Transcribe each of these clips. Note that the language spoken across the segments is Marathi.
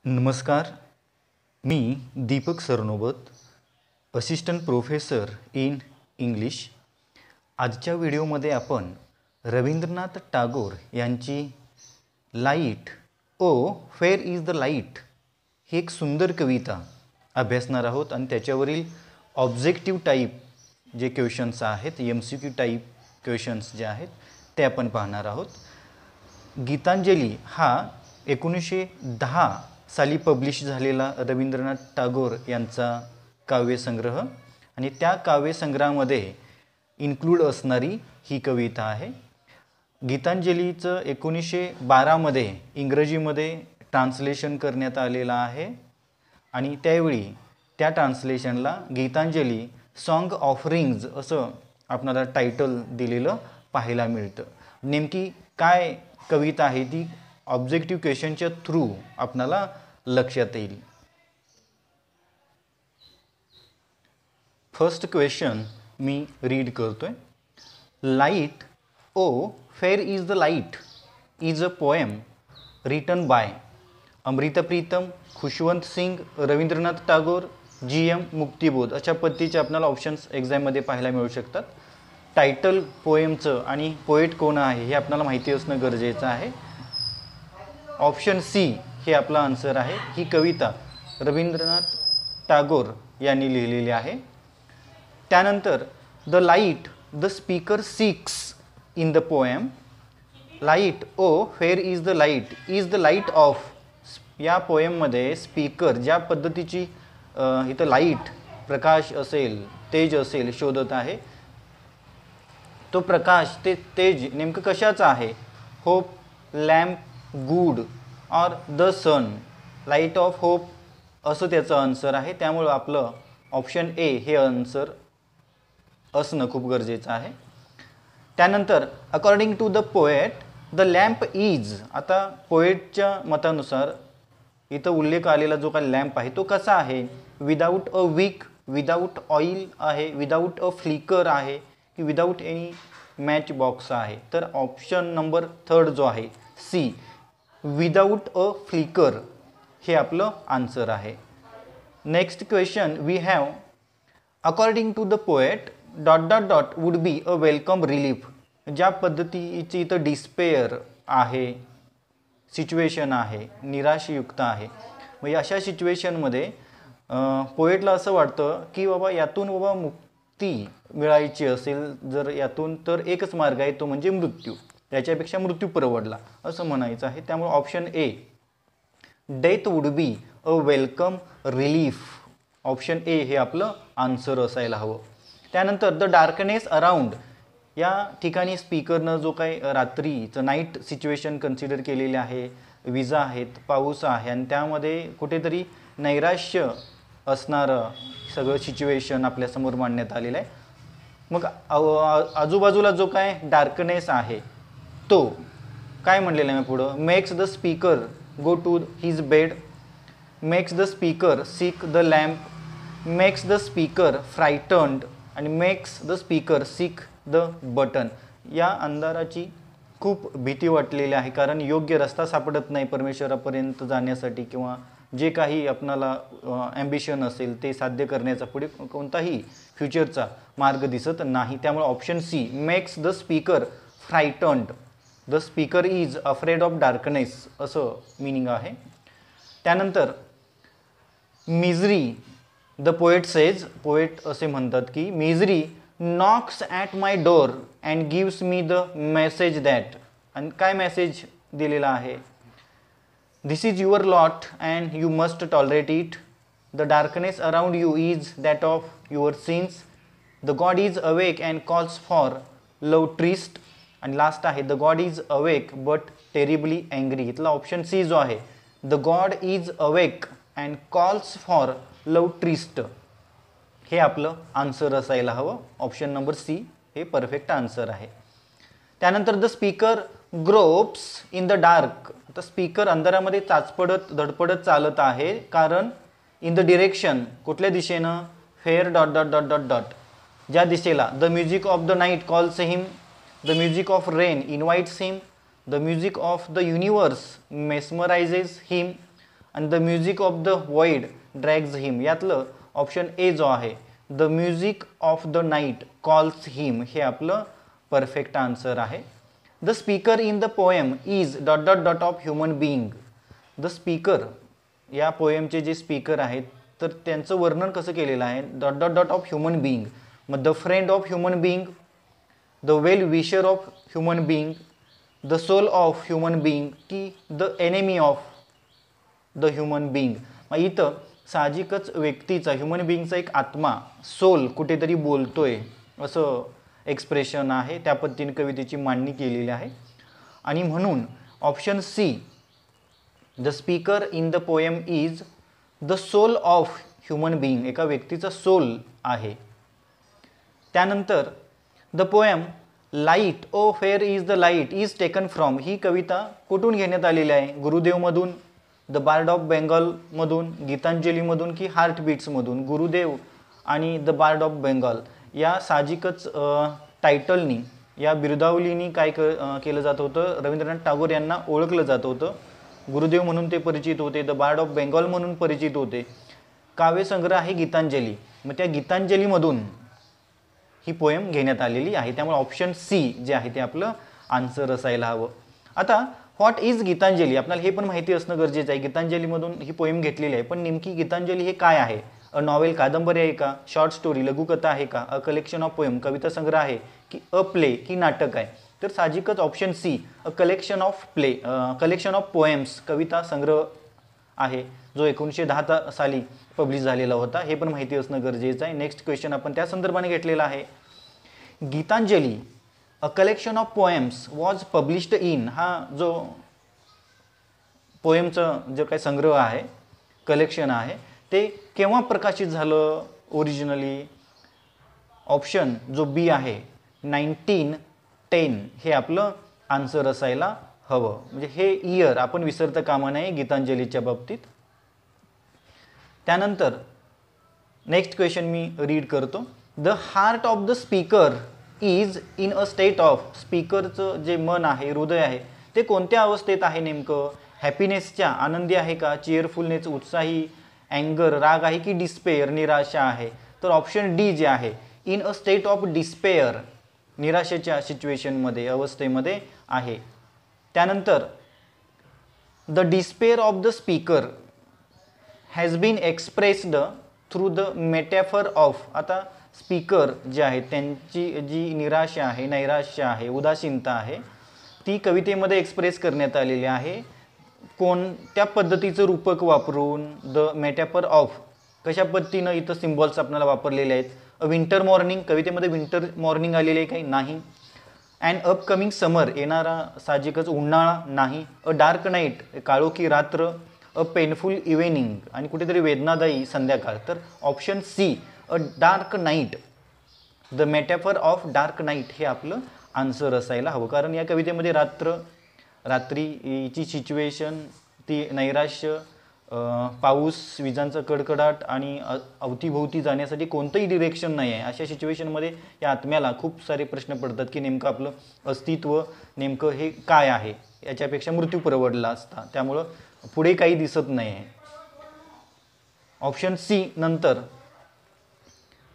नमस्कार, मी Deepak Sarnobat, assistant professor in English. आजच्या व्हिडिओमध्ये आपण रवींद्रनाथ टागोर यांची light O fair is the light ही एक सुंदर कविता अभ्यासणार आहोत आणि त्याच्यावरील ऑब्जेक्टिव्ह टाईप जे क्वेश्चन्स आहेत, MCQ टाईप क्वेश्चन्स जे आहेत ते आपण पाहणार आहोत. गीतांजली हा 1910 साली पब्लिश झालेला रवींद्रनाथ टागोर यांचा काव्यसंग्रह आणि त्या काव्यसंग्रहामध्ये इन्क्लूड असणारी ही कविता आहे. गीतांजलीचं 1912 मध्ये इंग्रजीमध्ये ट्रान्सलेशन करण्यात आलेलं आहे आणि त्यावेळी त्या ट्रान्सलेशनला गीतांजली सॉन्ग ऑफरिंग्ज असं आपल्याला टायटल दिलेलं पाहायला मिळतं. नेमकी काय कविता आहे ती ऑब्जेक्टिव्ह क्वेश्चनच्या थ्रू आपल्याला लक्षात येईल. फर्स्ट क्वेश्चन मी रीड करतोय. Light O fair is the light is a poem written by Amrita Pritam, Khushwant Singh, Rabindranath Tagore, GM Muktibodh अशा पद्धतीचे आपल्याला ऑप्शन्स एक्झाममध्ये पाहायला मिळू शकतात. टायटल पोएमचं आणि पोएट कोण आहे हे आपल्याला माहिती असणं गरजेचं आहे. ऑप्शन सी हे आपला आन्सर आहे. ही कविता रवींद्रनाथ टागोर यांनी लिहिलेली आहे. त्यानंतर the light the speaker seeks in the poem. Light O fair is the light of. या पोएममध्ये स्पीकर ज्या पद्धतीची इथं लाईट प्रकाश असेल, तेज असेल शोधत आहे, तो प्रकाश ते तेज नेमकं कशाचं आहे? Hope, lamp, god or the sun. Light of hope असं त्याचं आन्सर आहे. त्यामुळं आपलं ऑप्शन ए हे आन्सर असणं खूप गरजेचं आहे. त्यानंतर according to the poet the lamp is. आता पोएटच्या मतानुसार इथं उल्लेख आलेला जो काही लॅम्प आहे तो कसा आहे? Without a week, without oil आहे, विदाऊट अ फ्लिकर आहे की विदाऊट एनी मॅच बॉक्स आहे? तर ऑप्शन नंबर 3 जो आहे सी, विदाऊट अ फ्लिकर हे आपलं आन्सर आहे. Next question we have according to the poet dot dot dot would be a welcome relief. ज्या पद्धतीची इथं डिस्पेअर आहे, सिच्युएशन आहे, निराशयुक्त आहे, म्हणजे अशा सिच्युएशनमध्ये पोएटला असं वाटतं की बाबा यातून बाबा मुक्ती मिळायची असेल जर यातून, तर एकच मार्ग आहे तो म्हणजे मृत्यू. याच्यापेक्षा मृत्यू परवडला असं म्हणायचं आहे. त्यामुळे option A death would be a welcome relief. Option A हे आपलं आन्सर असायला हवं. त्यानंतर द डार्कनेस अराउंड. या ठिकाणी स्पीकरनं जो काही रात्रीचं नाईट सिच्युएशन कन्सिडर केलेले आहे, विजा आहेत, पाऊस आहे आणि त्यामध्ये कुठेतरी नैराश्य असणारं सगळं सिच्युएशन आपल्यासमोर मांडण्यात आलेलं आहे. मग आजूबाजूला जो काय डार्कनेस आहे तो काय म्हणलेलं आहे पुढं? Makes the speaker go to his bed, makes the speaker seek the lamp, makes the speaker frightened आणि makes the speaker seek the button. या अंधाराची खूप भीती वाटलेली आहे कारण योग्य रस्ता सापडत नाही परमेश्वरापर्यंत जाण्यासाठी किंवा जे काही आपणाला ॲम्बिशन असेल ते साध्य करण्याचा पुढे कोणताही फ्युचरचा मार्ग दिसत नाही. त्यामुळे option C makes the speaker frightened. The speaker is afraid of darkness असं मिनिंग आहे. त्यानंतर misery the poet says. Poet असे म्हणतात की misery knocks at my door and gives me the message that. आणि काय मेसेज दिलेला आहे? This is your lot and you must tolerate it. The darkness around you is that of your sins. The God is awake and calls for love tryst. आणि लास्ट आहे the God is awake but terribly angry. इथला ऑप्शन सी जो आहे the God is awake and calls for love tryst हे आपलं आन्सर असायला हवं. ऑप्शन नंबर सी हे परफेक्ट आन्सर आहे. त्यानंतर the speaker gropes in the dark. आता स्पीकर अंधारामध्ये चाचपडत धडपडत चालत आहे कारण इन द डिरेक्शन कुठल्या दिशेनं? Fair dot dot dot dot dot. ज्या दिशेला the music of the night calls him, the music of rain invites him, the music of the universe mesmerizes him, आणि the music of the void drags him, यातलं ऑप्शन ए जो आहे the music of the night calls him, हे आपलं परफेक्ट आन्सर आहे. The speaker in the poem is dot dot dot of human being. The speaker या पोएमचे जे स्पीकर आहेत तर त्यांचं वर्णन कसं केलेलं आहे, dot dot dot of human being. मग the friend of human being, the well wisher of human being, the soul of human being की the enemy of the human being. मग इथं साहजिकच व्यक्तीचा, ह्युमन बिईंगचा एक आत्मा, सोल कुठेतरी बोलतोय असं एक्सप्रेशन आहे. त्या पद्धतीने कवितेची मांडणी केलेली आहे. आणि म्हणून option C the speaker in the poem is the soul of human being, एका व्यक्तीचा सोल आहे. त्यानंतर the poem light O fair is the light is taken from, ही कविता कुठून घेण्यात आलेली आहे, गुरुदेवमधून, द बार्ड ऑफ बेंगॉलमधून, गीतांजलीमधून की हार्टबीट्समधून. गुरुदेव आणि द बार्ड ऑफ बेंगॉल या साहजिकच टायटलनी, या बिरुदावलीनी काय केलं जात होतं, रवींद्रनाथ टागोर यांना ओळखलं जात होतं. गुरुदेव म्हणून ते परिचित होते, द बार्ड ऑफ बेंगॉल म्हणून परिचित होते. काव्यसंग्रह आहे गीतांजली, मग त्या गीतांजलीमधून ही पोएम घेण्यात आलेली आहे. त्यामुळे ऑप्शन सी जे आहे ते आपलं आन्सर असायला हवं. आता व्हॉट इज गीतांजली, आपल्याला हे पण माहिती असणं गरजेचं आहे. गीतांजलीमधून ही पोएम घेतलेली आहे, पण नेमकी गीतांजली हे काय आहे, अ नॉवेल, कादंबरी आहे का, शॉर्ट स्टोरी, लघुकथा आहे का, अ कलेक्शन ऑफ पोएम, कविता संग्रह आहे की अ प्ले की नाटक आहे. तर साहजिकच option C a collection of play, collection of poems, कविता संग्रह आहे, जो 1910 साली पब्लिश झालेला होता. हे पण माहिती असणं गरजेचं आहे. नेक्स्ट क्वेश्चन आपण त्या संदर्भाने घेतलेला आहे. Gitanjali a collection of poems was published in, हा जो पोएमचा जो काही संग्रह आहे, कलेक्शन आहे, ते केव्हा प्रकाशित झालं ओरिजिनली. ऑप्शन जो बी आहे 1910 हे आपलं आन्सर असायला हवं. म्हणजे हे इयर आपण विसरता कामा नये गीतांजलीच्या बाबतीत. त्यानंतर नेक्स्ट क्वेश्चन मी रीड करतो. The heart of the speaker is in a state of, स्पीकरचं जे मन आहे, हृदय आहे, ते कोणत्या अवस्थेत आहे नेमकं, हॅपीनेसच्या, आनंदी आहे का, चीअरफुलनेस, उत्साही, अँगर, राग आहे की डिस्पेअर, निराशा आहे. तर ऑप्शन डी जे आहे in a state of despair, निराशेच्या सिच्युएशनमध्ये, अवस्थेमध्ये आहे. त्यानंतर the despair of the speaker has been expressed through the metaphor of, आता स्पीकर जे आहे त्यांची जी निराशा आहे, नैराश्य आहे, उदासीनता आहे, ती कवितेमध्ये एक्सप्रेस करण्यात आलेली आहे. कोणत्या पद्धतीचं रूपक वापरून, द मेटॅफर ऑफ, कशा पद्धतीनं इथं सिम्बॉल्स आपल्याला वापरलेले आहेत. अ विंटर मॉर्निंग, कवितेमध्ये विंटर मॉर्निंग आलेली आहे काही नाही. अँड अपकमिंग समर, येणारा साहजिकच उन्हाळा नाही. अ डार्क नाईट, काळोखी रात्र. अ पेनफुल इव्हनिंग, आणि कुठेतरी वेदनादायी संध्याकाळ. तर option C a dark night, the metaphor of dark night हे आपलं आन्सर असायला हवं. कारण या कवितेमध्ये रात्रीची सिच्युएशन, ती नैराश्य, पाऊस, विजांचा कडकडाट आणि अवतीभोवती जाण्यासाठी कोणतंही डिरेक्शन नाही आहे, अशा सिच्युएशनमध्ये या आत्म्याला खूप सारे प्रश्न पडतात की नेमकं आपलं अस्तित्व नेमकं हे काय आहे, याच्यापेक्षा मृत्यू परवडला असता, त्यामुळं पुढे काही दिसत नाही आहे. ऑप्शन सी नंतर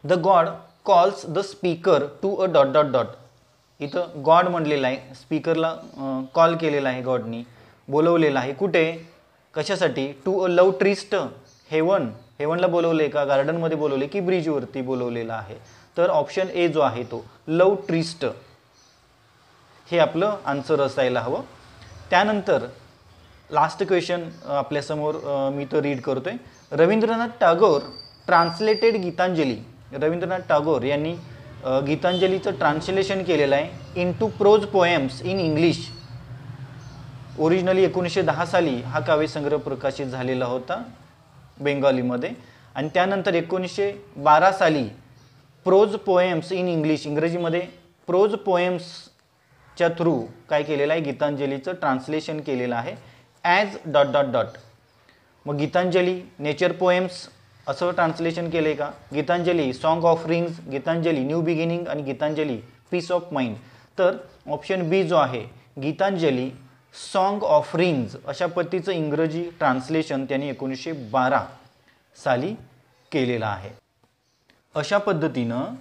the god calls the speaker to a dot dot dot, इथं गॉड म्हणलेलं आहे, स्पीकरला कॉल केलेला आहे, गॉडनी बोलवलेलं आहे. कुठे, कशासाठी, to a love tryst heaven, हेवनला बोलवले का, गार्डनमध्ये बोलवले की ब्रिजवरती बोलवलेला आहे. तर ऑप्शन ए जो आहे तो लव ट्रिस्ट हे आपलं आन्सर असायला हवं. त्यानंतर लास्ट क्वेश्चन आपल्यासमोर मी तो रीड करतोय. रवींद्रनाथ टागोर ट्रान्सलेटेड गीतांजली, रवींद्रनाथ टागोर यांनी गीतांजलीचं ट्रान्सलेशन केलेलं आहे into prose poems in English. Originally 1910 साली हा काव्यसंग्रह प्रकाशित झालेला होता बेंगॉलीमध्ये, आणि त्यानंतर 1912 साली प्रोज पोएम्स इन इंग्लिश, इंग्रजीमध्ये प्रोज पोएम्सच्या थ्रू काय केलेलं आहे, गीतांजलीचं ट्रान्सलेशन केलेलं आहे ॲज डॉट डॉट डॉट. मग गीतांजली नेचर पोएम्स असं ट्रान्सलेशन केलं आहे का, Gitanjali song of rings, Gitanjali new beginning आणि गीतांजली पीस ऑफ माइंड. तर ऑप्शन बी जो आहे गीतांजली सॉन्ग ऑफ रिंग्स अशा पद्धतीचं इंग्रजी ट्रान्सलेशन त्यांनी 1912 साली केलेलं आहे. अशा पद्धतीनं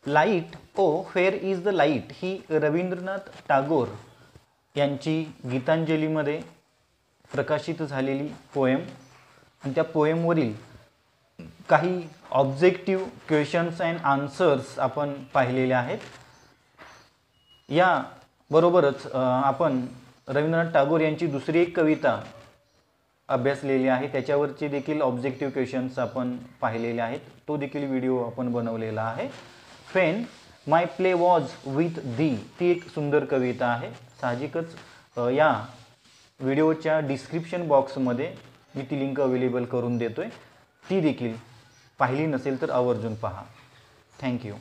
light O fair is the light ही रवींद्रनाथ टागोर यांची गीतांजलीमध्ये प्रकाशित झालेली पोएम आणि त्या पोएमवरील काही ऑब्जेक्टिव्ह क्वेश्चन्स अँड आन्सर्स आपण पाहिलेले आहेत. या बरोबरच आपण रवींद्रनाथ टागोर यांची दुसरी एक कविता अभ्यासलेली आहे, त्याच्यावरचे देखील ऑब्जेक्टिव्ह क्वेश्चन्स आपण पाहिलेले आहेत. तो देखील व्हिडिओ आपण बनवलेला आहे. फेन माय प्ले वॉज विथ दी ती एक सुंदर कविता आहे. साहजिकच या व्हिडिओच्या डिस्क्रिप्शन बॉक्समध्ये मी ती लिंक अवेलेबल करून देतोय, ती देखील पाहिली नसेल तर आवर्जून पहा. थँक्यू.